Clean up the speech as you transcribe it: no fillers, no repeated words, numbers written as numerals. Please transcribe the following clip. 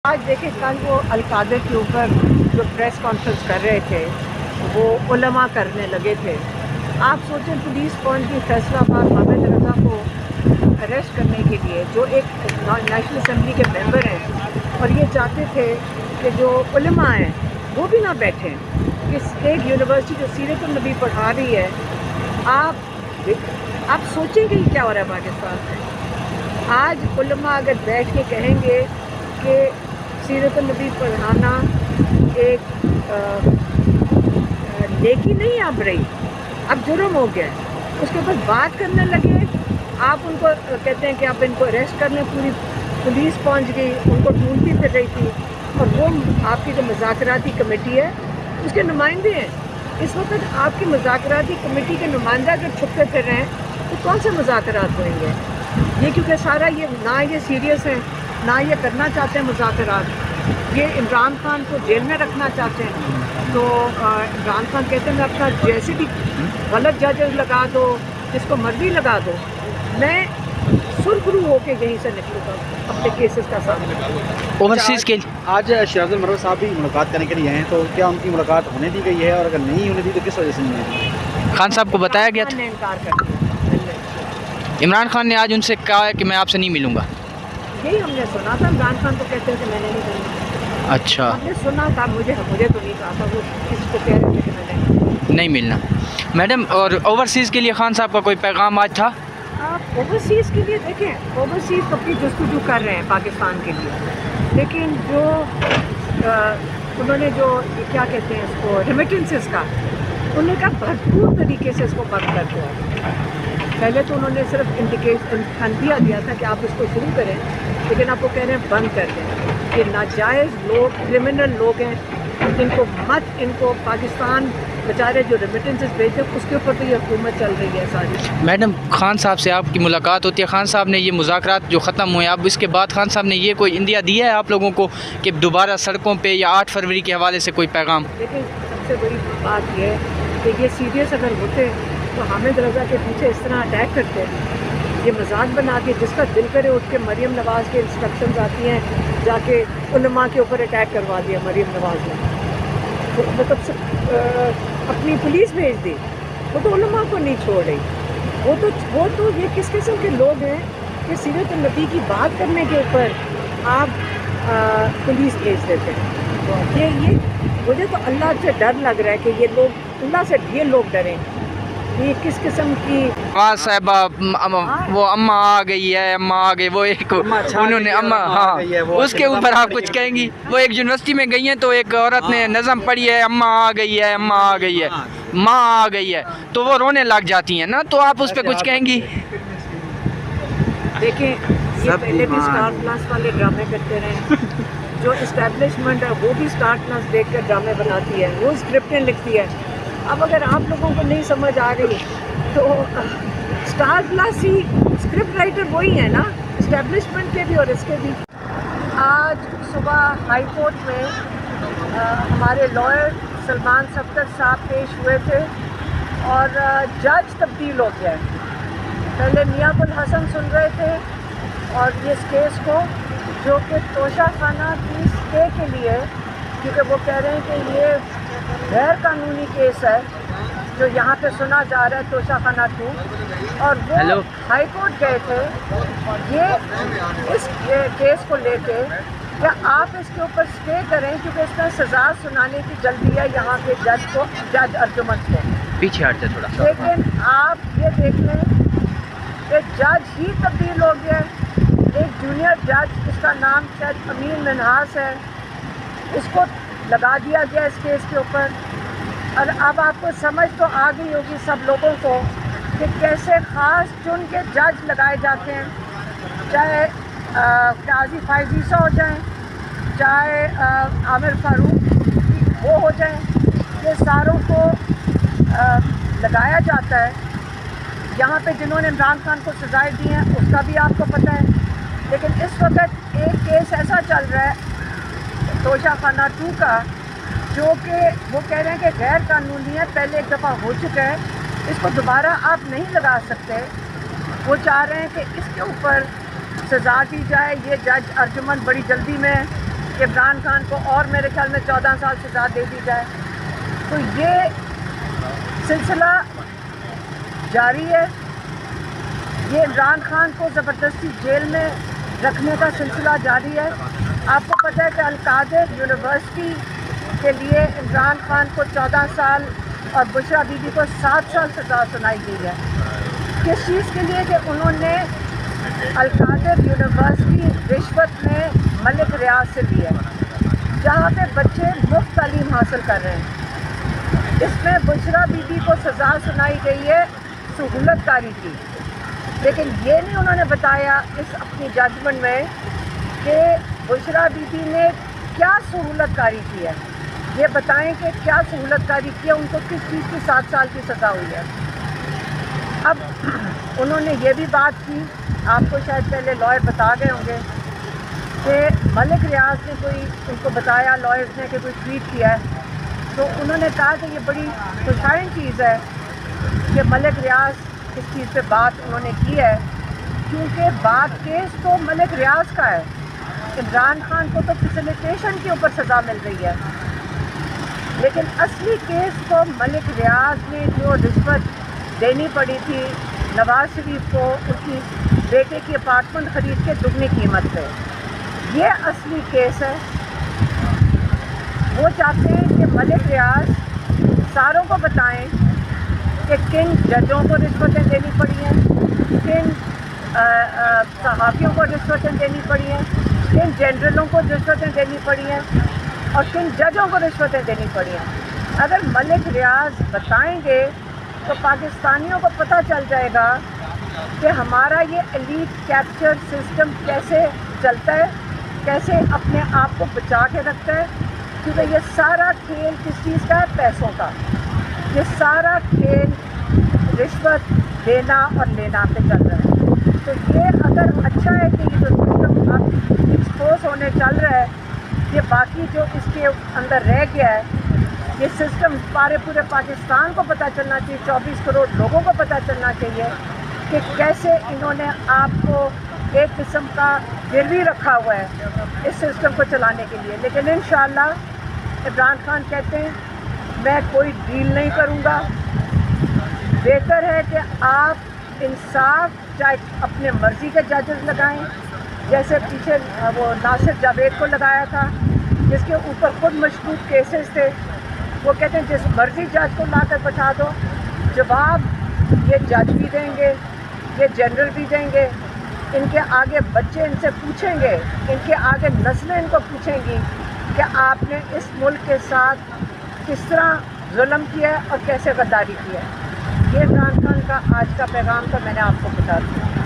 आज देखें, कल वो अल-कादर के ऊपर जो प्रेस कॉन्फ्रेंस कर रहे थे वो उलमा करने लगे थे। आप सोचें, पुलिस पहुंच गई फैसलाबाद हामिद रज़ा को अरेस्ट करने के लिए, जो एक नेशनल असम्बली के मेंबर हैं, और ये चाहते थे कि जो उलमा हैं वो भी ना बैठें। कि एक यूनिवर्सिटी जो सीरत नबी पढ़ा रही है, आप सोचेंगे कि क्या हो रहा है पाकिस्तान में। आज उलमा अगर बैठ के कहेंगे कि सीरत नबी पढ़ाना एक नेकी नहीं अब रही, अब जुर्म हो गया है, उसके ऊपर बात करने लगे। आप उनको कहते हैं कि आप इनको अरेस्ट करने, पूरी पुलिस पहुंच गई, उनको ढूंढती फिर रही थी, और वो आपकी जो मुज़ाकराती कमेटी है उसके नुमाइंदे हैं। इस वक्त आपकी मुज़ाकराती कमेटी के नुमाइंदा अगर छुपते फिर रहे हैं तो कौन से मुज़ाकरात होंगे ये? क्योंकि सारा ये ना ये सीरियस है, ना ये करना चाहते हैं मुज़ाकरात। ये इमरान खान को जेल में रखना चाहते हैं, तो इमरान खान कहते हैं मैं अपना जैसे भी गलत जजेस लगा दो, जिसको मर्जी लगा दो, मैं सुरखरू होके यहीं से निकलूँगा, अपने केसेस का सामना करूँगा। ओवरसीज़ के आज शहजाद मरवत साहब भी मुलाकात करने के लिए हैं, तो क्या उनकी मुलाकात होने दी गई है, और अगर नहीं होने दी तो किस वजह से नहीं है? खान साहब को बताया गया था, इनकार कर दिया। इमरान खान ने आज उनसे कहा है कि मैं आपसे नहीं मिलूँगा। यही हमने सुना था, इमरान खान को कहते हैं कि मैंने नहीं मिलना। अच्छा, हमने सुना था, मुझे तो नहीं कहा था, वो किसी को कह रहे थे कि मैंने नहीं मिलना। मैडम, और ओवरसीज़ के लिए खान साहब का कोई पैगाम आज था? आप ओवरसीज़ के लिए देखें, ओवरसीज़ अपनी जस्तुजू कर रहे हैं पाकिस्तान के लिए, लेकिन जो उन्होंने जो क्या कहते हैं इसको, रेमिटेंसेस का, उन्होंने कहा भरपूर तरीके से इसको बंद कर दो। पहले तो उन्होंने सिर्फ इंडिया दिया था कि आप इसको शुरू करें, लेकिन आप वो कह रहे हैं बंद कर दें। ये नाजायज़ लोग, क्रिमिनल लोग हैं, इनको मत, इनको पाकिस्तान बेचारे जो रेमिटेंसेस भेजते हैं उसके ऊपर तो ये हुकूमत चल रही है सारी। मैडम, खान साहब से आपकी मुलाकात होती है, खान साहब ने ये मुज़ाकरात जो ख़त्म हुए, अब इसके बाद खान साहब ने ये कोई इंदिया दिया है आप लोगों को कि दोबारा सड़कों पे, या 8 फरवरी के हवाले से कोई पैगाम? लेकिन सबसे बड़ी बात यह है कि ये सीरियस अगर होते तो हामिद रज़ा के पीछे इस तरह अटैक करते हैं, ये मजाक बना के, जिसका दिल करे उठ के मरीम नवाज़ के इंस्ट्रक्शंस आती हैं जाके उलमा के ऊपर अटैक करवा दिया मरीम नवाज़ ने, तो मतलब अपनी पुलिस भेज दी, वो तो उलमा को नहीं छोड़ रही। वो तो ये किस किस्म के लोग हैं कि सीरत नबी की बात करने के ऊपर आप पुलिस भेज देते हैं। ये मुझे तो अल्लाह से डर लग रहा है कि ये लोग, अल्लाह से ये लोग डरें। ये किस किस्म की साहबा, वो अम्मा आ गई है, अम्मा आ गई, वो एक उन्होंने अम्मा, हाँ, उसके ऊपर आप कुछ कहेंगी? वो एक यूनिवर्सिटी में गई हैं तो एक औरत ने नज़म पढ़ी है, अम्मा आ गई है, अम्मा आ गई है, माँ आ गई है, तो वो रोने लग जाती हैं ना, तो आप उस पर कुछ कहेंगी? देखें, ये पहले भी स्टार प्लस वाले ड्रामे करते रहे। जो इस्टेब्लिशमेंट है वो भी स्टार प्लस देख कर ड्रामे बनाती है, वो स्क्रिप्टें लिखती है। अब अगर आप लोगों को नहीं समझ आ रही तो स्टार प्लस ही स्क्रिप्ट राइटर वही है ना, इस्टेब्लिशमेंट के भी और इसके भी। आज सुबह हाई कोर्ट में हमारे लॉयर सलमान सफ्तर साहब पेश हुए थे, और जज तब्दील हो गया है। पहले मियां गुल हसन सुन रहे थे, और इस केस को, जो कि तोशा खाना की स्टे के लिए, क्योंकि वो कह रहे हैं कि ये गैर कानूनी केस है जो यहाँ पे सुना जा रहा है, तोशा खाना 2, और वो हाई कोर्ट गए थे ये इस केस को लेके, क्या आप इसके ऊपर स्टे करें, क्योंकि इसमें सज़ा सुनाने की जल्दी है यहाँ के जज को, जज अर्जुमन को। पीछे हटते थोड़ा सा। लेकिन आप ये देख लें कि जज ही तब्दील हो गया। एक जूनियर जज, जिसका नाम शायद अमीन मिनहास है, इसको लगा दिया गया इस केस के ऊपर। और अब आपको समझ तो आ गई होगी सब लोगों को कि कैसे ख़ास चुन के जज लगाए जाते हैं, चाहे काजी फायजीसा हो जाएं, चाहे आमिर फारूक वो हो जाएं, ये सारों को लगाया जाता है। यहाँ पे जिन्होंने इमरान खान को सजाएं दी हैं उसका भी आपको पता है। लेकिन इस वक्त एक केस ऐसा चल रहा है तोशा खाना 2 का, जो कि वो कह रहे हैं कि गैर कानूनी है, पहले एक दफ़ा हो चुका है, इसको दोबारा आप नहीं लगा सकते। वो चाह रहे हैं कि इसके ऊपर सज़ा दी जाए। ये जज अर्जुमन बड़ी जल्दी में کہ عمران خان کو اور میرے خیال میں 14 سال سزا دے دی جائے. تو یہ سلسلہ جاری ہے. یہ عمران خان کو زبردستی جیل میں رکھنے کا سلسلہ جاری ہے. آپ کو پتہ ہے کہ القادر یونیورسٹی کے لیے عمران خان کو 14 سال اور بشرا بی بی کو 7 سال سزا سنائی گئی ہے. کس چیز کے لیے؟ کہ انہوں نے القادر یونیورسٹی رشوت میں ملک ریاض سے لی ہے، جہاں پہ بچے مفت تعلیم حاصل کر رہے ہیں. اس میں بشرا بی بی کو سزا سنائی گئی ہے سہولت کاری کی، لیکن یہ نہیں انہوں نے بتایا اس اپنی ججمنٹ میں کہ بشرا بی بی نے کیا سہولت کاری کی ہے. یہ بتائیں کہ کیا سہولت کاری کی ہے، ان کو کس چیز کی 7 سال کی سزا ہوئی ہے. اب انہوں نے یہ بھی بات کی، آپ کو شاید پہلے لائر بتا گئے ہوں گے کہ ملک ریاض نے کوئی ان کو بتایا، لائرز نے، کہ کوئی ٹویٹ کیا ہے. تو انہوں نے کہا کہ یہ بڑی خوشائن چیز ہے کہ ملک ریاض اس چیز پہ بات انہوں نے کی ہے، کیونکہ بات کیس تو ملک ریاض کا ہے. عمران خان کو تو فیسیلیٹیشن کے اوپر سزا مل رہی ہے، لیکن اصلی کیس تو ملک ریاض نے جو رشوت دینی پڑی تھی نواز شریف کو اس کی بیٹے کی اپارٹمنٹ خرید کے دگنی قیمت پہ، یہ اصلی کیس ہے. وہ چاہتے ہیں کہ ملک ریاض ساروں کو بتائیں کہ کن ججوں کو رشوتیں دینی پڑی ہیں، کن صحافیوں کو رشوتیں دینی پڑی ہیں، کن جنرلوں کو رشوتیں دینی پڑی ہیں اور کن ججوں کو رشوتیں دینی پڑی ہیں. اگر ملک ریاض بتائیں گے تو پاکستانیوں کو پتہ چل جائے گا کہ ہمارا یہ ایلیٹ کیپچر سسٹم کیسے چلتا ہے، کیسے اپنے آپ کو بچا کے رکھتا ہے. کیونکہ یہ سارا کھیل کس چیز کا ہے؟ پیسوں کا. یہ سارا کھیل رشوت دینا اور لینا پہ چل رہا ہے. تو یہ اگر اچھا ہے کہ یہ جو سسٹم اب ایکسپوز ہونے چل رہا ہے، یہ باقی جو اس کے اندر رہ گیا ہے، یہ سسٹم پورے پاکستان کو پتہ چلنا چاہیے، 24 کروڑ لوگوں کو پتہ چلنا چاہیے کہ کیسے انہوں نے آپ کو ایک قسم کا گروی رکھا ہوا ہے اس سسٹم کو چلانے کے لیے. لیکن انشاءاللہ عمران خان کہتے ہیں میں کوئی ڈیل نہیں کروں گا. بہتر ہے کہ آپ انصاف چاہے اپنے مرضی کے ججز لگائیں، جیسے پیچھے وہ ناصر جاوید کو لگایا تھا جس کے اوپر خود مشکوک کیسز تھے. وہ کہتے ہیں جس مرضی جج کو لا کر بٹھا دو، جواب یہ جج بھی دیں گے، یہ جنرل بھی دیں گے، ان کے آگے بچے ان سے پوچھیں گے، ان کے آگے نسلیں ان کو پوچھیں گی کہ آپ نے اس ملک کے ساتھ کس طرح ظلم کیا ہے اور کیسے غداری کی ہے. یہ عمران خان کا آج کا پیغام تھا، میں نے آپ کو بتا دیا.